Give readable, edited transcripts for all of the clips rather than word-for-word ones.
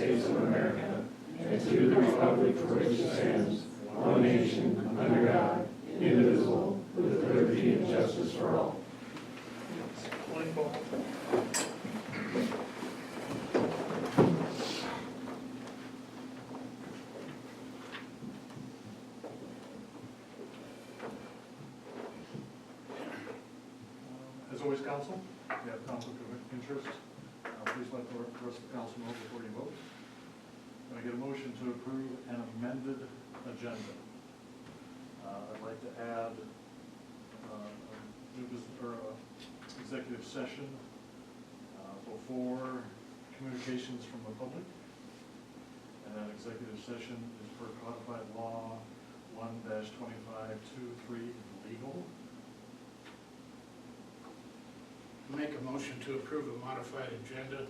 States of America and to the republic for which it stands, one nation, under God, indivisible, with liberty and justice for all. As always, council, if you have conflict of interest, please let the rest of the council know before you vote. Can I get a motion to approve an amended agenda? I'd like to add a new business or executive session before communications from the public, and that executive session is per codified law 1-2523 legal. Make a motion to approve a modified agenda,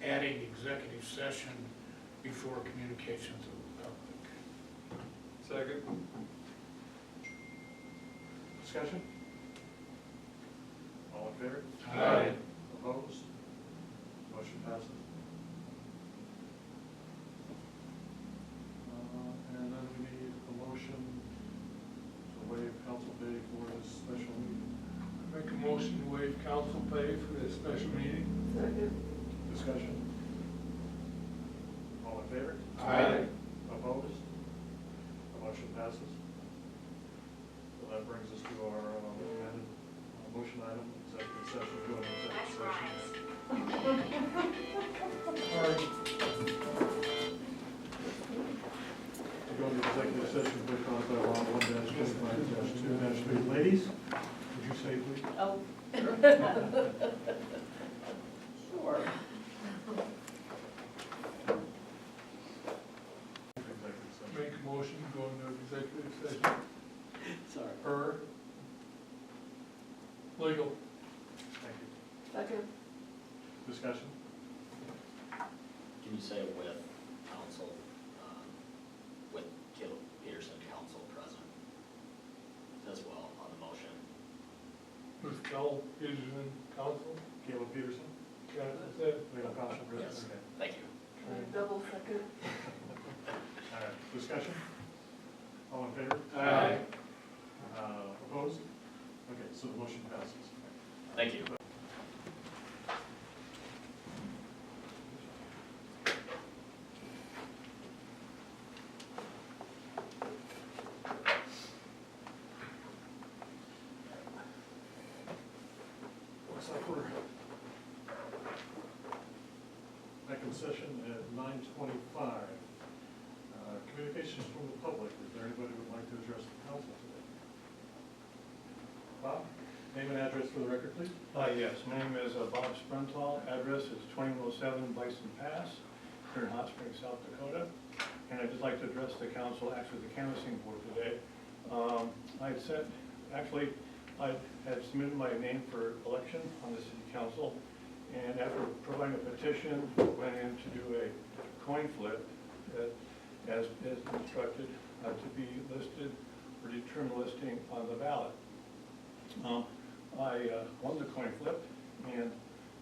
adding executive session before communications of the public. Second. Discussion? All in favor? Aye. Opposed? Motion passes. And then we need a motion to waive council pay for this special meeting. Make a motion to waive council pay for this special meeting. Second. Discussion? All in favor? Aye. Opposed? The motion passes. So that brings us to our amended motion item, executive session, go into executive session. To go into executive session, based on by law 1-25-2-3. Ladies, would you say please? Oh. Sure. Executive session. Make a motion to go into executive session. Sorry. Per. Legal. Thank you. Second. Discussion? Can you say with council, with Caleb Peterson, council present as well on the motion? With Cal Peterson, council. Caleb Peterson? Got it, that's it. Legal counsel, Yes. President? Okay. Thank you. Double second. All right, discussion? All in favor? Aye. Opposed? Okay, so the motion passes. Thank you. Looks like we're back in session at 9:25. Communications from the public. Is there anybody who would like to address the council today? Bob, name and address for the record, please. Yes, name is Bob Sprenthal, address is 2107 Bison Pass, here in Hot Springs, South Dakota. And I'd just like to address the council, actually the canvassing board today. I had submitted my name for election on the city council, and after providing a petition, went in to do a coin flip, as instructed, to be listed or determined listing on the ballot. I won the coin flip and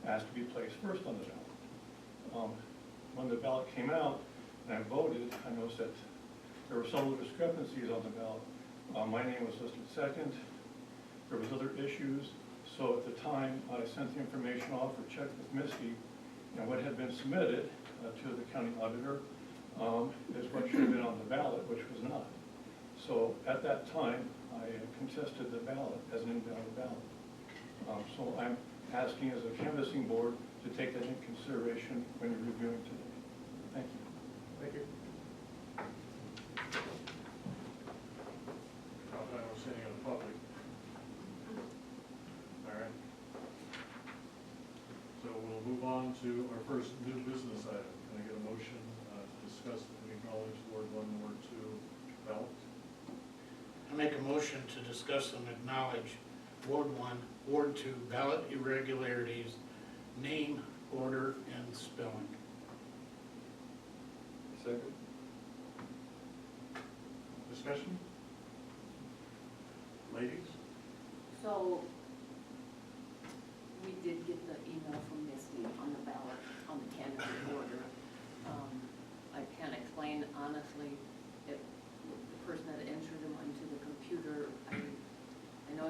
asked to be placed first on the ballot. When the ballot came out and I voted, I noticed that there were several discrepancies on the ballot. My name was listed second. There was other issues. So at the time, I sent the information off or checked with Misty, and what had been submitted to the county auditor is what should have been on the ballot, which was not. So at that time, I contested the ballot as an invalid ballot. So I'm asking as a canvassing board to take that into consideration when you're reviewing today. Thank you. Thank you. I was sitting in the public. All right. So we'll move on to our first new business item. Can I get a motion to discuss and acknowledge Ward 1 and Ward 2 ballots? I make a motion to discuss and acknowledge Ward 1, Ward 2 ballot irregularities, name, order, and spelling. Second. Discussion? Ladies? So, we did get the email from Misty on the ballot, on the candidate order.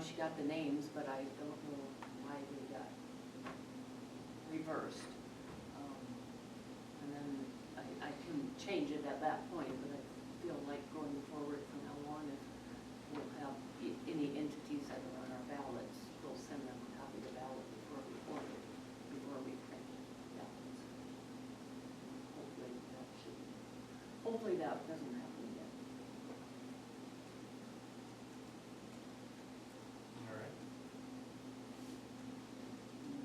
she got the names, but I don't know why they got reversed. And then I can change it at that point, but I feel like going forward from now on, if we'll have any entities that are on our ballots, we'll send them a copy of the ballot before we order it, before we print ballots. Hopefully that doesn't happen again. All right.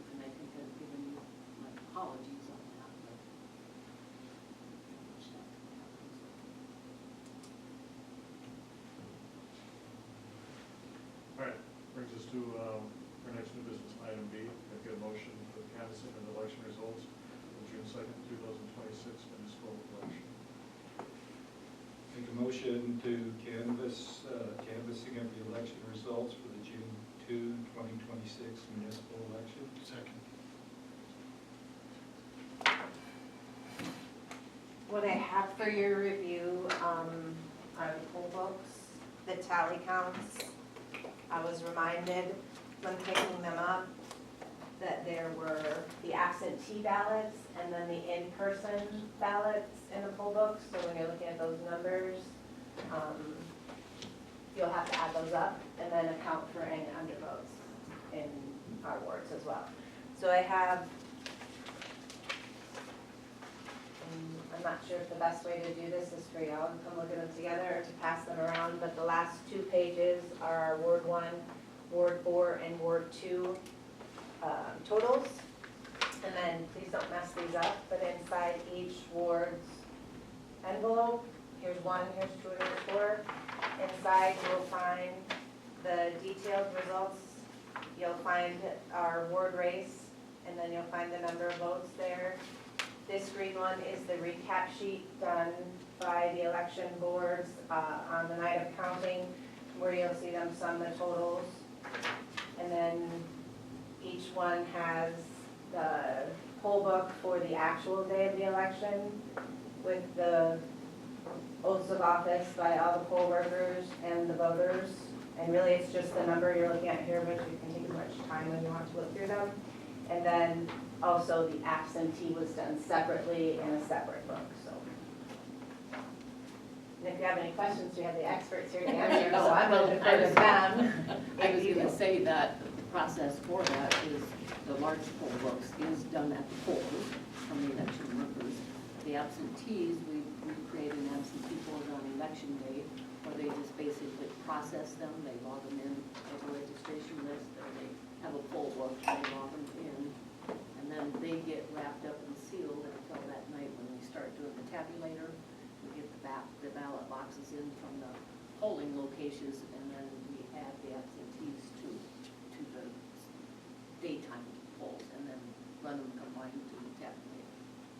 And I think I've given you my apologies on that, but wish that could happen. All right, brings us to our next new business, item B. Can I get a motion for the canvassing and election results for the June 2nd, 2026 municipal election? Make a motion to canvassing of the election results for the June 2, 2026 municipal election. Second. What I have for your review are the poll books, the tally counts. I was reminded when picking them up that there were the absentee ballots and then the in-person ballots in the poll books. So when you're looking at those numbers, you'll have to add those up and then account for any undervotes in our wards as well. So I have, I'm not sure if the best way to do this is for y'all to come look at them together or to pass them around, but the last 2 pages are our Ward 1, Ward 4, and Ward 2 totals. And then please don't mess these up, but inside each ward's envelope, here's 1, here's 2, and here's 4. Inside you'll find the detailed results. You'll find our ward race, and then you'll find the number of votes there. This green one is the recap sheet done by the election boards on the night of counting, where you'll see them sum the totals. And then each one has the poll book for the actual day of the election with the oaths of office by all the poll workers and the voters. And really it's just the number you're looking at here, but you can take as much time when you want to look through them. And then also the absentee was done separately in a separate book, so. And if you have any questions, we have the experts here to answer, so I'm going to defer to them. I was going to say that the process for that is the large poll books is done at the polls from the election workers. The absentees, we create an absentee board on election day, where they just basically process them, they log them in, like a registration list, or they have a poll book, they log them in, and then they get wrapped up and sealed until that night when we start doing the tabulator. We get the ballot boxes in from the polling locations, and then we add the absentees to the daytime polls, and then run them combined to the tabulator.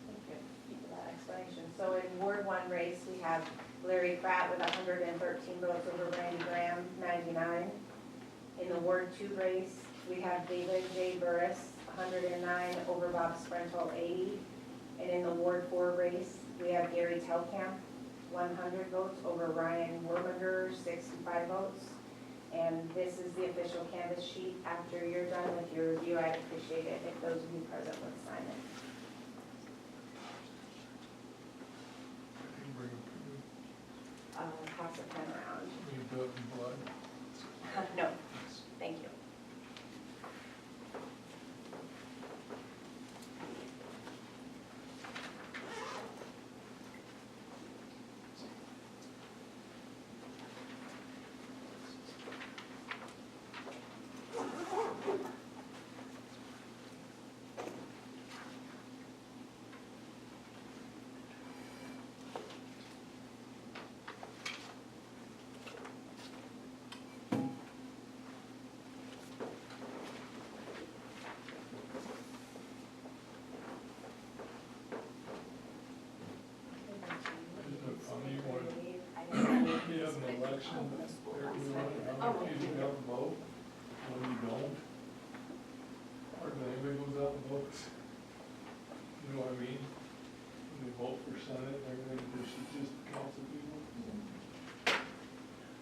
Thank you for that explanation. So in Ward 1 race, we have Larry Pratt with 113 votes over Randy Graham, 99. In the Ward 2 race, we have David J. Burris, 109 over Bob Sprentel, 80. And in the Ward 4 race, we have Gary Telkamp, 100 votes over Ryan Worminger, 65 votes. And this is the official canvas sheet. After you're done with your review, I'd appreciate it if those of you present would sign it. Pass the pen around. You do it in blood. No, thank you. You have an election, how many people you have to vote, when you don't? Hardly anybody goes out and votes. You know what I mean? When they vote for Senate, everything, it's just council people.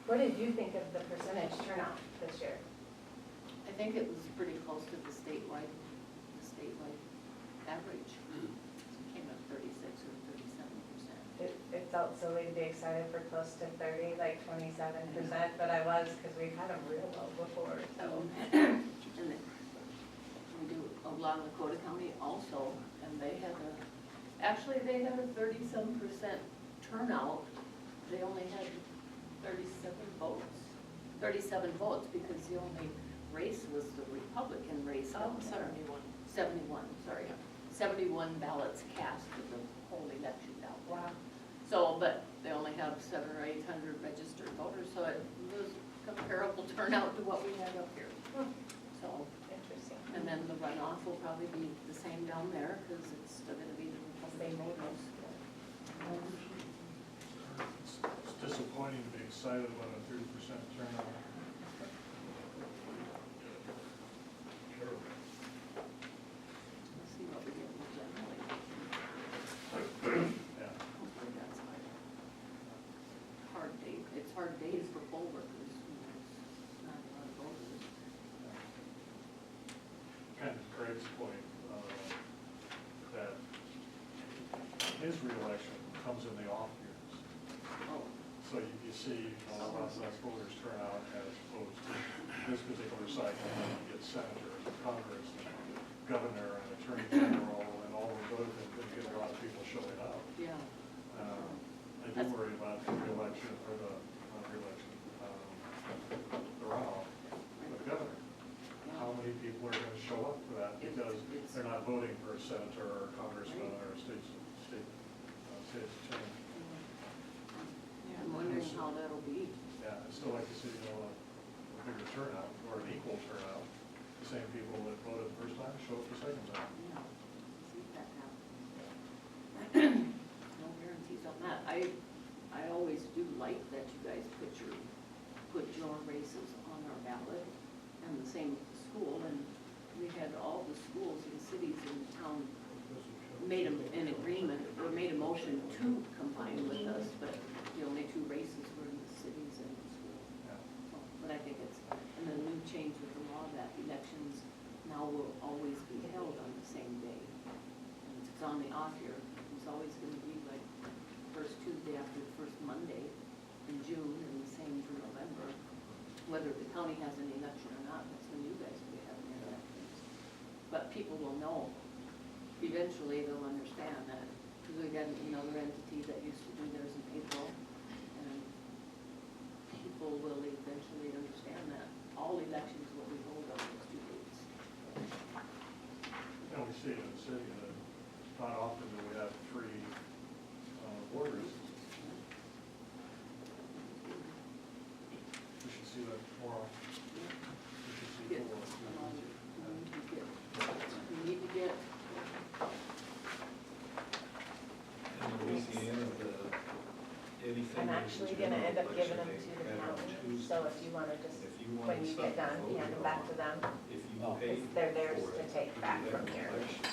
What did you think of the percentage turnout this year? I think it was pretty close to the statewide average. It came up 36 or 37%. It felt silly to be excited for close to 30, like 27%, but I was, because we've had them real low before, so. And then we do along Lakota County also, and they had they had a 37% turnout. They only had 37 votes because the only race was the Republican race. Oh, down there. 71, sorry. 71 ballots cast for the whole election down there. Wow. So, but they only have 700 or 800 registered voters, so it was comparable turnout to what we had up here. So, Interesting. and then the runoff will probably be the same down there, because it's still gonna be the Republican voters. It's disappointing to be excited about a 30% turnout. Let's see what we get in generally. Yeah. Hopefully that's higher. Hard day, it's hard days for poll workers, it's not a lot of voters. Kind of Craig's point, that his reelection comes in the off years. Oh, So you see, less voters turn out as opposed to this particular cycle, when you get senators and Congress and governor and attorney general and all of those, and you get a lot of people showing up. yeah. I do worry about the reelection, or the, not reelection, the runoff for the governor. How many people are gonna show up for that because they're not voting for a senator or a congressman or a state attorney? I'm wondering how that'll be. Yeah, I'd still like to see, a bigger turnout, or an equal turnout. The same people that voted the first time show up the second time. Yeah, see if that happens. No guarantees on that. I always do like that you guys put your races on our ballot, and the same with the school, and we had all the schools and cities in town made an agreement, or made a motion to combine with us, but the only two races were in the cities and the school. Yeah. So, but I think it's, and then new change with the law that elections now will always be held on the same day. And it's on the off year, it's always gonna be like first Tuesday after the first Monday in June, and the same for November. Whether the county has an election or not, that's when you guys will be having your elections. But people will know, eventually they'll understand that, because we got another entity that used to do theirs in April, and people will eventually understand that all elections will be held on those 2 dates. You know, we see it in the city, that not often do we have 3 borders. We should see that more often. We should see Get, more. we need to get, In Louisiana, anything. I'm that actually is gonna general end up giving them election, to they the have on county, Tuesday. so if you wanna just, If you want when you get something done, voted hand them back on, to them. If you Oh. pay They're theirs for to it, take you back have from an here. election.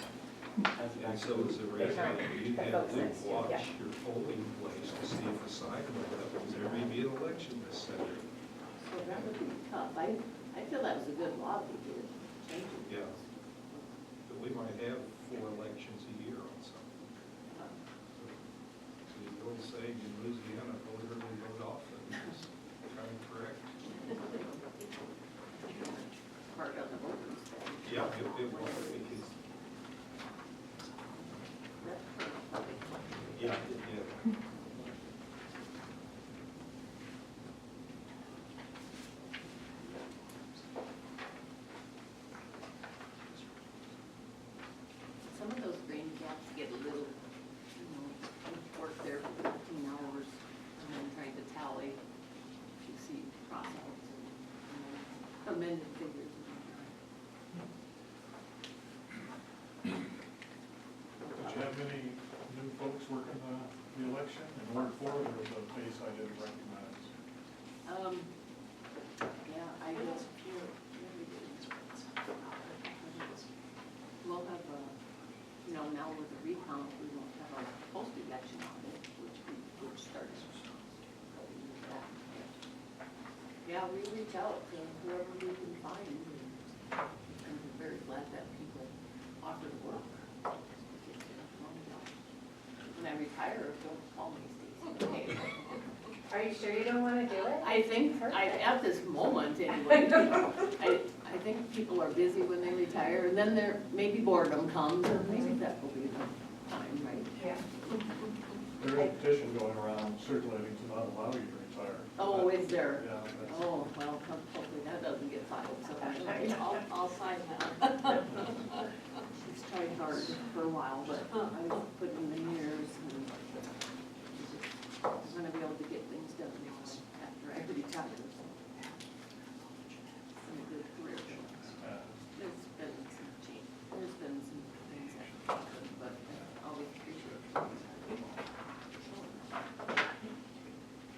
That's And so as a They're not resident, you the have folks to next to you, watch yeah. your polling place to see if a sign will up, because there may be an election this Saturday. so that would be tough. I feel that was a good law they did, change it. Yeah. But we might have 4 elections a year on something. So the old saying in Louisiana, vote early, vote often, is kind of correct. Hard on the voters then. Yeah, it was, because, yeah, it did. Some of those green gaps get a little, you work there for 15 hours and then trying to tally, you see crossouts and amended figures. Did you have any new folks working the election? In Ward 4, there was a face I didn't recognize. Yeah, I guess. We'll have now with the recount, we won't have a post-election audit, which starts. Yeah, we reach out to whoever we can find. retire, don't call me, Stacy. Are you sure you don't wanna do it? I think, at this moment anyway, I think people are busy when they retire, and then there, maybe boredom comes, and maybe that will be the time, right? Yeah. There is a petition going around circulating to not allow you to retire. Oh, is there? Yeah, that's. Oh, well, hopefully that doesn't get filed, so I'll sign that. She's tried hard for a while, but I was putting in years, and I'm gonna be able to get things done after I retire. So. Some good career choice. There's been some change, there's been some things that happened, but I always appreciate it.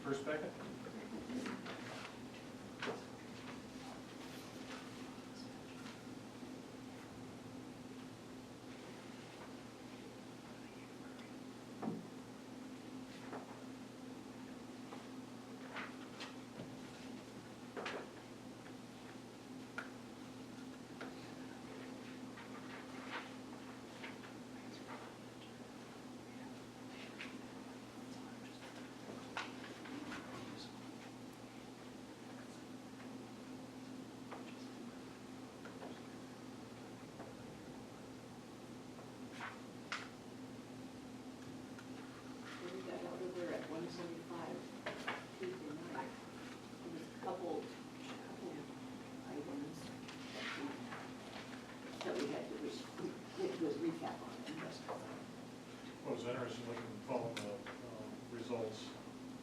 First, second? We got out of there at 1:45 Tuesday night. There was a couple items that we had to do a recap on. Well, it was interesting looking, following the results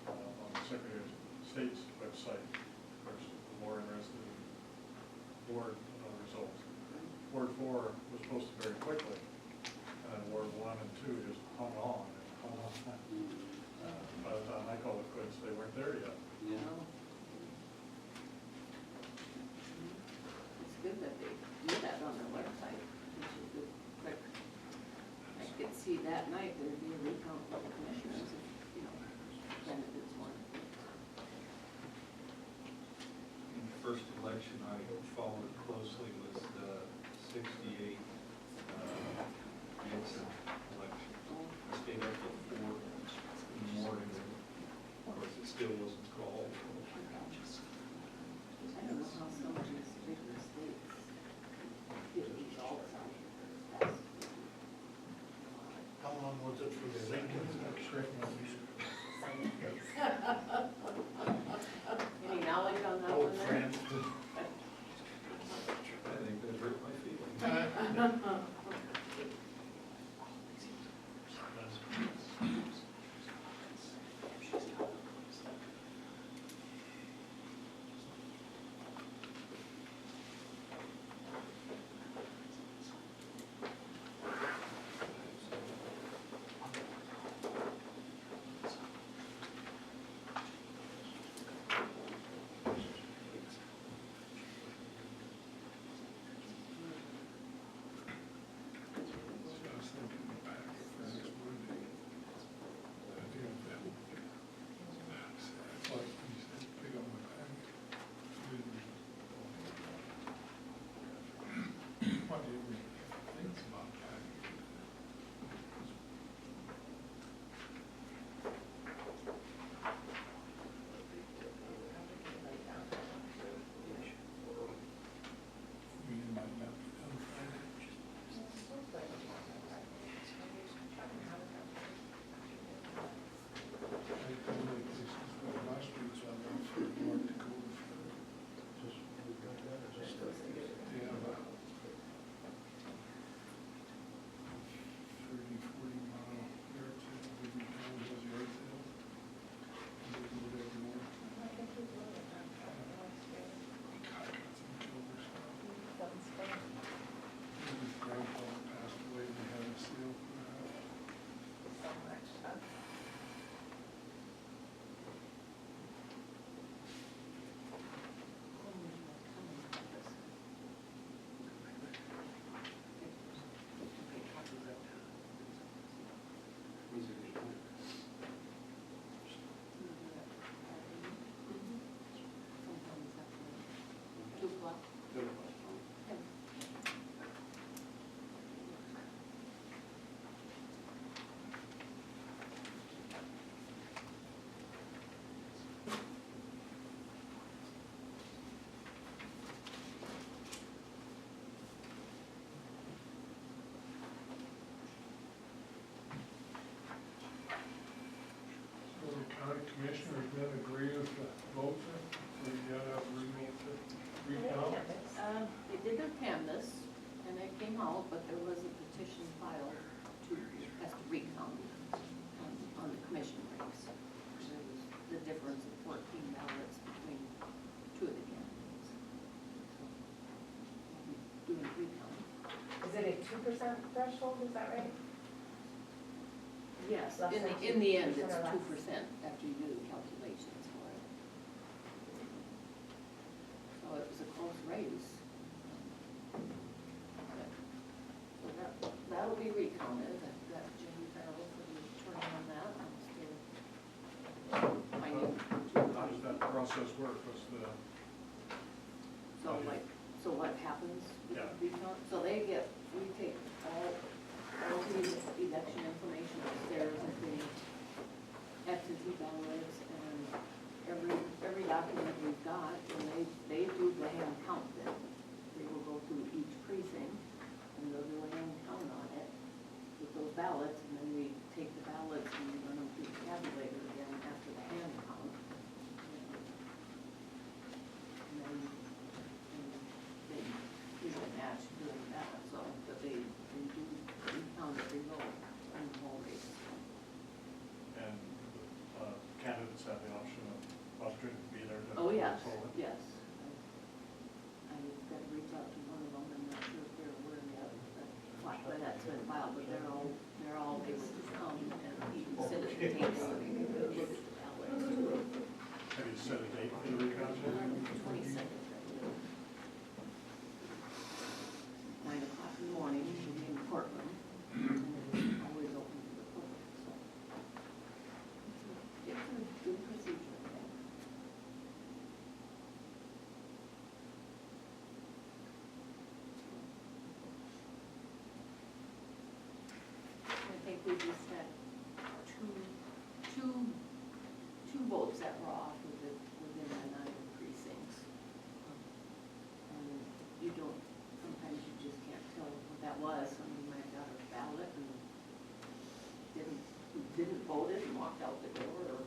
on the Secretary of State's website. Of course, the more interested in Ward results. Ward 4 was posted very quickly, and Ward 1 and 2 just hung on and hung on. By the time I called it quits, they weren't there yet. Yeah. It's good that they do that on their website, which is good, quick. I could see that night there'd be a recount of the commissioners, if, you know, candidates won. In the first election I followed closely was the 68 Nixon election. I stayed up till 4 in the morning, and of course it still wasn't called. I don't know how some of these bigger states get results out fast. How long was it for the Lincoln election? Any knowledge on that Old one there? friend. I think that hurt my feelings. commissioners then agree with the votes, so you gotta have recount? They did their canvas, and it came out, but there was a petition filed to, has to recount on the commission race. There was the difference of 14 ballots between two of the candidates. So, we'll be doing a recount. Is it a 2% threshold, is that right? Yes, Less than in the end, 2% it's or less. 2% after you do the calculations for it. So it was a close race. So that'll be recounted. I've got Jimmy Farrell for the attorney on that. I'm still finding. How does that process work? What's the, So what happens with Yeah. the recount? So we take all the election information upstairs and the absentee ballots and every document we've got, and they do the hand count then. They will go through each precinct and they'll do a hand count on it with those ballots, and then we take the ballots and we run them through the tabulator again after the hand count. And then they usually match doing that, so, but they do recount every vote in the whole race. and candidates have the opportunity to be there to. Oh, yes, control it? yes. I've got to reach out to one of them, I'm not sure if they're aware yet, but that's been filed, but they're all able to come and even sit at the table and look at the ballots. Have you set a date for the recount? 22nd. 9 o'clock in the morning, we'll be in the courtroom, and it's always open to the public, so. It's a good procedure, I think. I think we just had two votes that were off within the 9 precincts. And you don't, sometimes you just can't tell what that was. Somebody might have got a ballot and didn't vote it and walked out the door, or,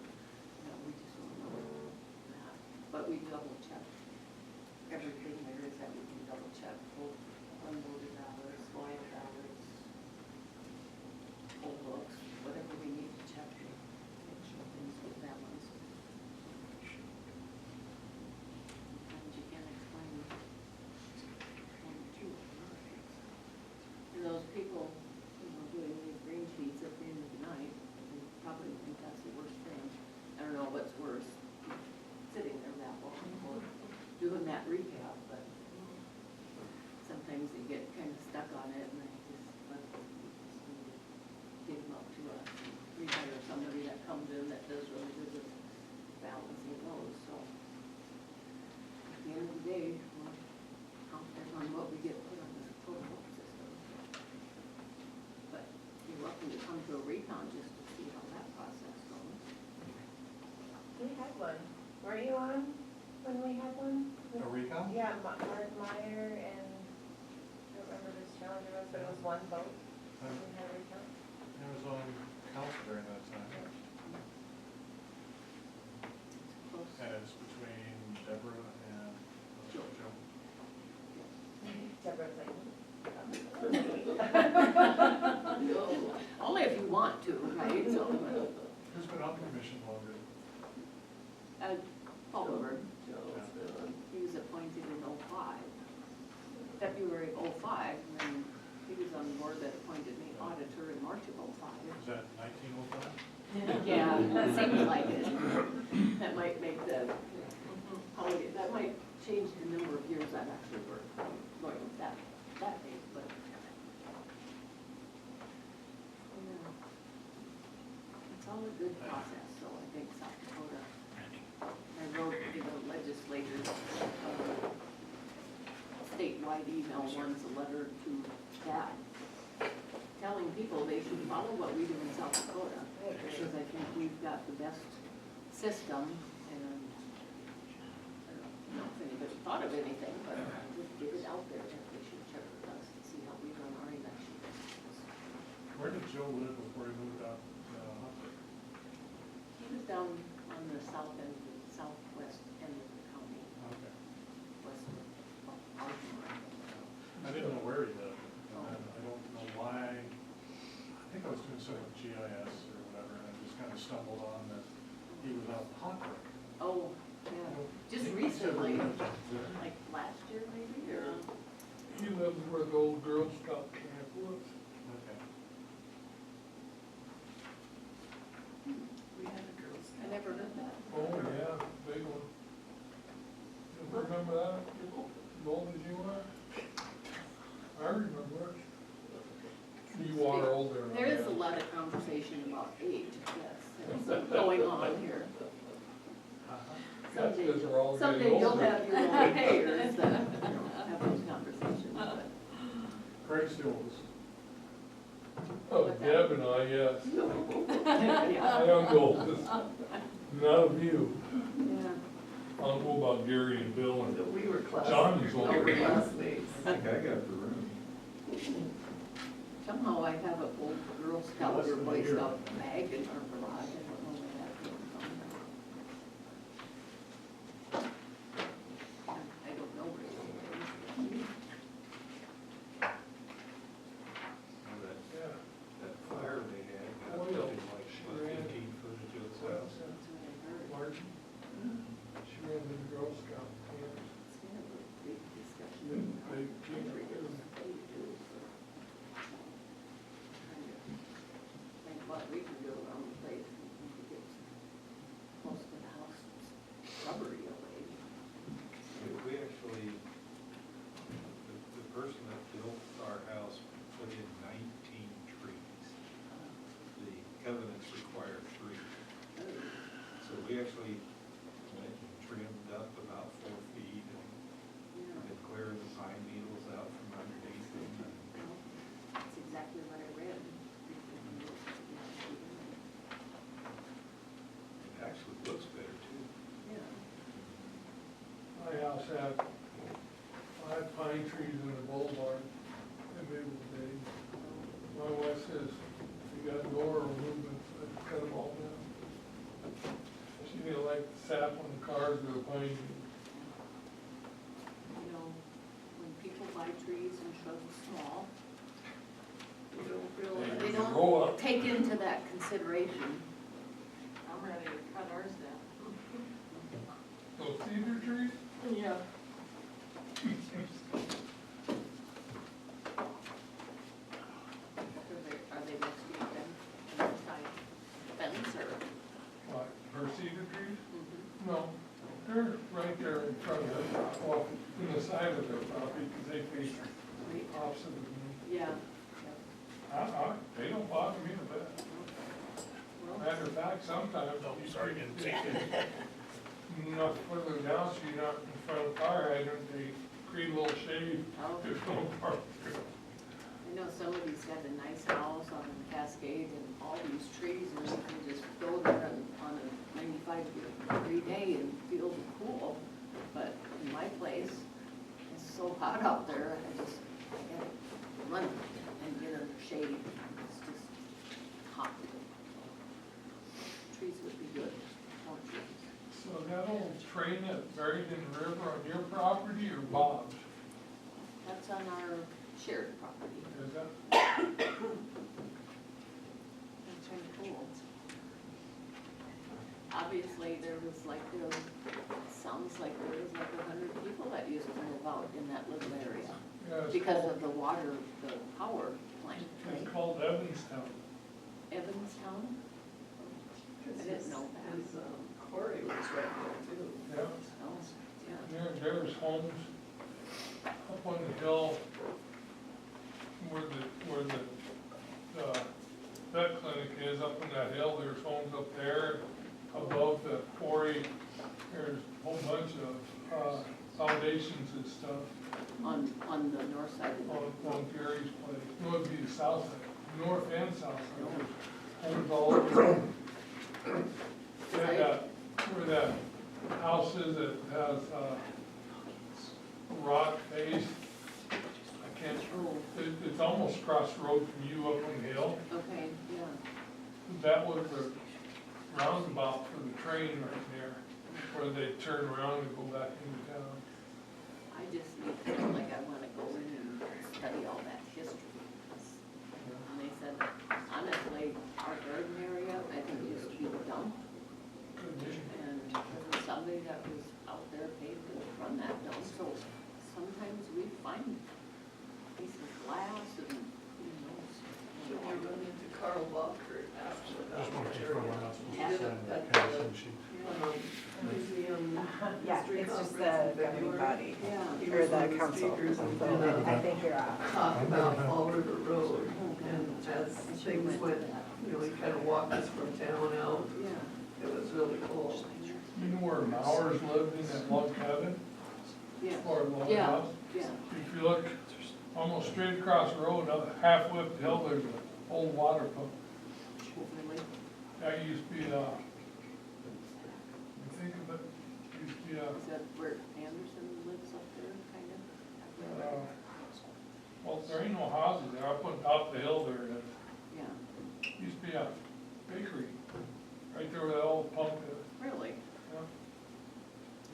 we just don't know that. But we double check everything there is that we can double check, both unvoted ballots, loyal ballots, poll books, whatever we need to check to make sure things get balanced. Sometimes you can't explain one or two. And those people, doing these green sheets at the end of the night, they probably think that's the worst thing. I don't know what's worse, sitting there that long or doing that recap, but sometimes they get kind of stuck on it and they just need to dig them up to us. We hire somebody that comes in that does really good with balancing those, so. At the end of the day, we're confident on what we get put on this protocol system. But you're welcome to come to a recount just to see how that process goes. We had one. Were you on when we had one? A recount? Yeah, Mark Meyer and, I don't remember whose challenger was, but it was one vote. We had a recount. I was on council during that time. Close. And it's between Deborah and Joe. Deborah's like, No, only if you want to, right? So, Who's been on the commission longer? Oliver, he was appointed in '05, February of '05, and then he was on the board that appointed me auditor in March of '05. Is that 1905? Yeah, that seems like it. That might make that might change the number of years I've actually worked going with that date, but. Yeah. It's all a good process, so I think South Dakota, I wrote to the legislators, statewide email once, a letter to that, telling people they should follow what we do in South Dakota. Because I think we've got the best system, and I don't know if anybody thought of anything, but just get it out there that they should check with us and see how we run our elections. Where did Joe live before he moved out? He was down on south end, southwest end of the county, Okay. west of Altamont. I didn't know where he lived, and then I don't know why, I think I was doing some with GIS or whatever, and I just kind of stumbled on that he was out in Hot Brook. Oh, yeah, just recently, like last year maybe, or? He lives where the old Girl Scout camp was. Okay. We had a Girl Scout. I never heard that. Oh, yeah, big one. You remember that? As old as you are? I remember it. You are older than I There is a am. lot of conversation about age, yes, that's going on here. That's Someday because we're all Someday getting you'll older. have your own payers that have those conversations, but. Craig still was. Oh, Deb and I, yes. I Yeah. am the oldest. None of you. Yeah. I don't know about Gary and Bill and We were class. John is We older. were classmates. I think I got the room. Somehow I have an old Girl Scout Less or than a Boy year. Scout bag in our garage, I don't know where that came from. I don't know where it is. Yeah. That fire they had, got Oh, yeah. something like Sure is. 15 foot of Joe's house. That's what I heard. Martin, she ran the Girl Scout camp. It's kind of a big discussion. Yeah, big, big. Country is what you do for trying to think what we can do around the place. We could get most of the house rubbery away. We actually, the person that built our house put in 19 trees. The covenants require 3. So we actually went and trimmed up about 4 feet and Yeah. been clearing the pine needles out from underneath them. And That's exactly what I read. it actually looks better too. Yeah. My house had 5 pine trees in the boulevard in Maple Day. My wife says, you got no movement, so I cut them all down. She didn't like the sap on the cars or the pine trees. You know, when people buy trees and shrubs small, they They don't grow up. take into that consideration. I'm ready to cut ours down. Those cedar trees? Yeah. Are they next to you then, fence or? What, her cedar trees? Mhm. No, they're right there in front of it, off in the side of their property, because they face Right. opposite of me. Yeah. They don't bother me a bit. Well, Matter of fact, sometimes. No, you sorry, can- didn't see it. Not further down, so you're not in front of the fire hydrant, they create a little shade. Oh. There's no park. I know somebody's got a nice house on Cascade and all these trees, and you can just go there on a 95-degree day and feel cool. But in my place, it's so hot out there, I gotta run and get under shade. It's just hot. Trees would be good, more trees. So that old train that's buried in the river on your property or Bob's? That's on our shared property. Is that? That's kind of cool. Obviously, there was sounds like there was like 100 people that used to live out in that little area Yeah, it's because called- of the water, the power plant. It's called Evanstown. Evanstown? I didn't know that. His quarry was right there too. Yeah. Oh, yeah. There's homes up on the hill where the vet clinic is, up on that hill, there's homes up there. Above the quarry, there's a whole bunch of foundations and stuff On the north side of the. on Gary's place. No, it'd be the south side, north and south side, there's homes all over. Where that house is, it has rock face. I can't, Oh, it's almost across the road from you up on the hill. okay, yeah. That was roundabout for the train right there, where they turn around and go back into town. I just feel like I wanna go in and study all that history. And they said, honestly, our garden area, I think used to be a dump. Could be. And there was somebody that was out there paid to run that dump, so sometimes we find pieces of glass and, who knows. When you run into Carl Walker after the. Just want to confirm I'm not supposed to Yeah. sign that consent sheet. Museum Yeah, history it's just conference the in governing February. body, Yeah. He or was the one of the council. speakers and So then I think you're off. talked about Fall River Road, and as things went, you know, he kind of walked us from town out. Yeah, It was really cool. You know where Mowers lived in that log cabin, yeah, or log yeah, house? yeah. If you look almost straight across the road, halfway up the hill, there's an old water pump. Really? That used to be, you think of it, used to be, Is that where Anderson lives up there, kind of? well, there ain't no houses there, up on top of the hill there, it Yeah, used to be a bakery, right there where that old pump is. really? Yeah.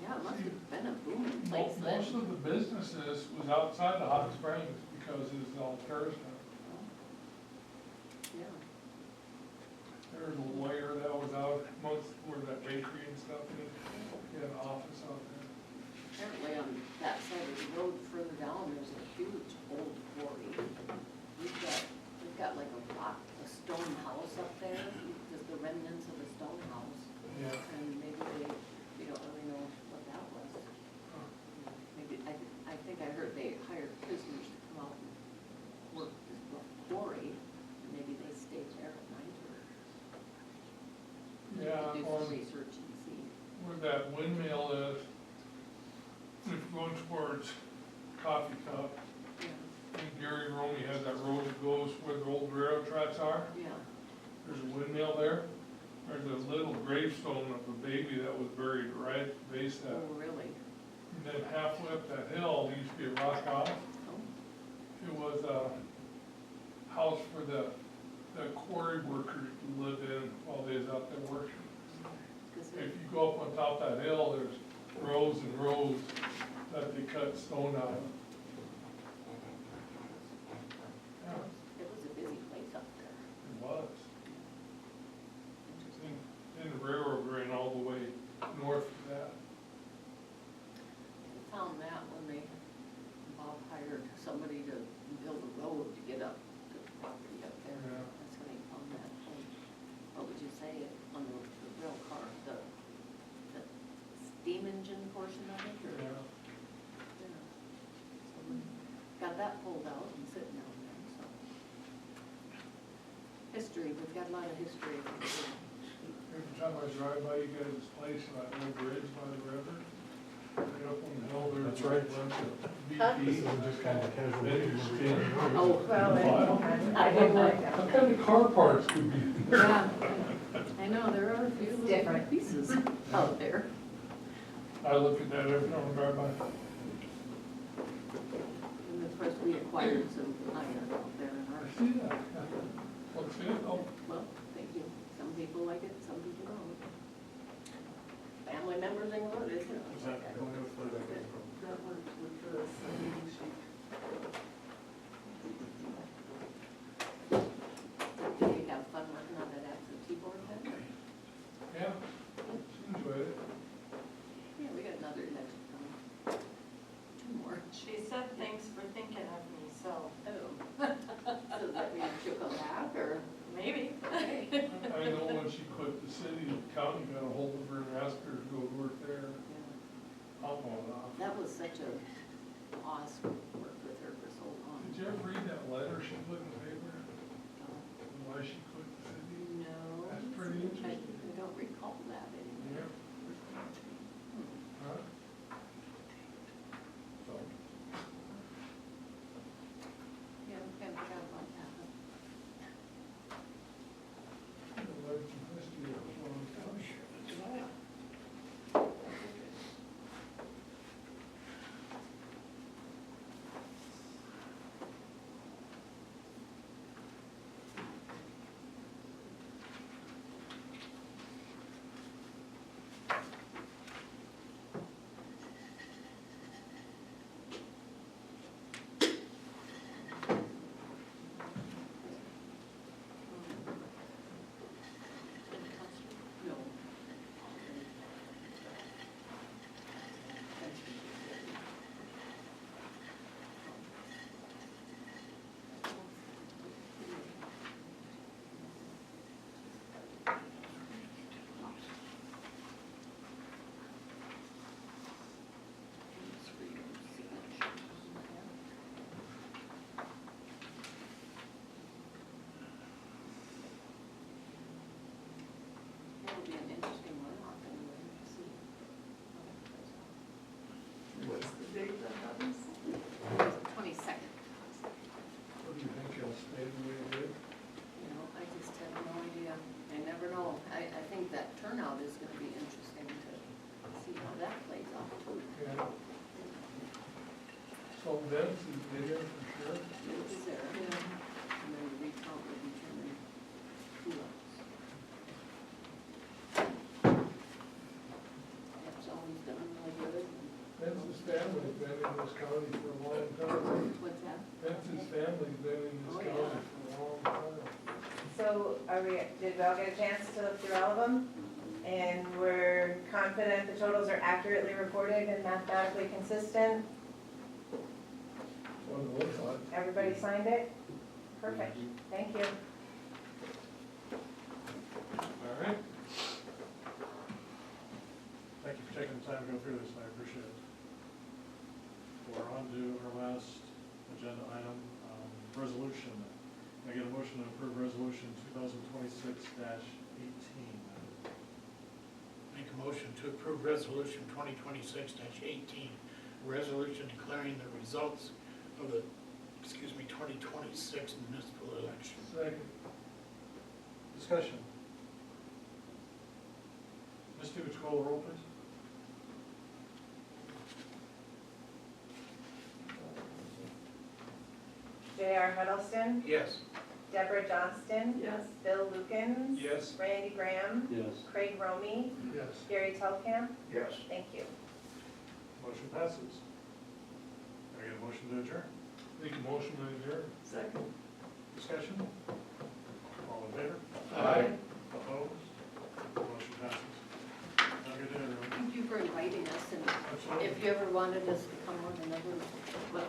Yeah, it must have been a booming Mo- place then. Most of the businesses was outside the hot springs because it's all tourist now. Yeah, There was a lawyer that was out amongst where that bakery and stuff is, he had an office out there. apparently on that side of the road further down, there's a huge old quarry. We've got like a stone house up there, just the remnants of a stone house. Yeah. And maybe we don't really know what that was. Maybe, I think I heard they hired prisoners to come out and work the quarry, and maybe they stayed there at night or. Yeah, Do on- some research and see. Where that windmill is, if you're going towards Coffee Cup, Yeah, and Gary Romey has that road that goes where the old railroad tracks are. yeah, There's a windmill there. There's a little gravestone of a baby that was buried right at the base of that. oh, really? And then halfway up that hill, there used to be a rock house. Oh, It was a house for the quarry workers to live in while they was out there working. 'cause If you go up on top of that hill, there's rows and rows that they cut stone out of. Yeah, it was a busy place up there. it was. Interesting. And the railroad ran all the way north of that. I found that when Bob hired somebody to build a road to get up to the property up there. Yeah. That's when he found that. What would you say, on the rail car, the steam engine portion of it, or? Yeah. Yeah. So we got that pulled out and sitting down there, so. History, we've got a lot of history. Every time I drive by you guys' place, that little bridge by the river, right up on the hill, there's That's a right. bunch of This is BP. just kind of casual. Vendors standing. Oh, Well, I did like that. What kind of car parts could be there? yeah, I know, there are a few little different. pieces out there. I look at that every time I drive by. And of course, we acquired some iron out there in I our, see that. Yeah. Looks good, oh. well, thank you. Some people like it, some people don't. Family members included, you know. Is that going to for the? That one with the signing sheet. Did you have fun working on that absentee board then? Yeah, she enjoyed it. Yeah, we got another election coming. Two more. She said, thanks for thinking of me, so Oh. So does that mean she'll come back, or? maybe. Okay. I know when she quit the city, the county got a hold of her and asked her to go work there. Yeah. I'm going off. That was such a loss, work with her for so long. Did you ever read that letter she put in the paper? Why she quit the city? No. That's pretty interesting. I don't recall that anymore. Yeah. Huh? So, Yeah, we kind of forgot about that. I learned some history of Florida County. never know. I think that turnout is gonna be interesting to see how that plays out too. Yeah. So Vince is video for sure. Is there, and then the recount will determine who else. That's always done really good. Vince's family's been in this county for a long time. What's that? Vince's family's been in this Oh, county yeah. for a long time. So did we all get a chance to look through all of them? And we're confident the totals are accurately reported and mathematically consistent? What it looks like. Everybody signed it? Perfect, thank you. All right. Thank you for taking the time to go through this, I appreciate it. We're on to our last agenda item, resolution. Can I get a motion to approve resolution 2026-18? Make a motion to approve resolution 2026-18, resolution declaring the results of the, 2026 municipal election. Second. Discussion. Misty, would you call the roll, please? J.R. Huddleston, Yes. Deborah Johnston, Yes. Bill Lukens. Yes. Randy Graham, Yes. Craig Romey, Yes. Gary Telkamp. Yes. Thank you. Motion passes. Can I get a motion to adjourn? Make a motion to adjourn. Second. Discussion? All in favor? Aye. Opposed? Motion passes. Have a good day, everyone. Thank you for inviting us, and Absolutely. if you ever wanted us to come on another, well,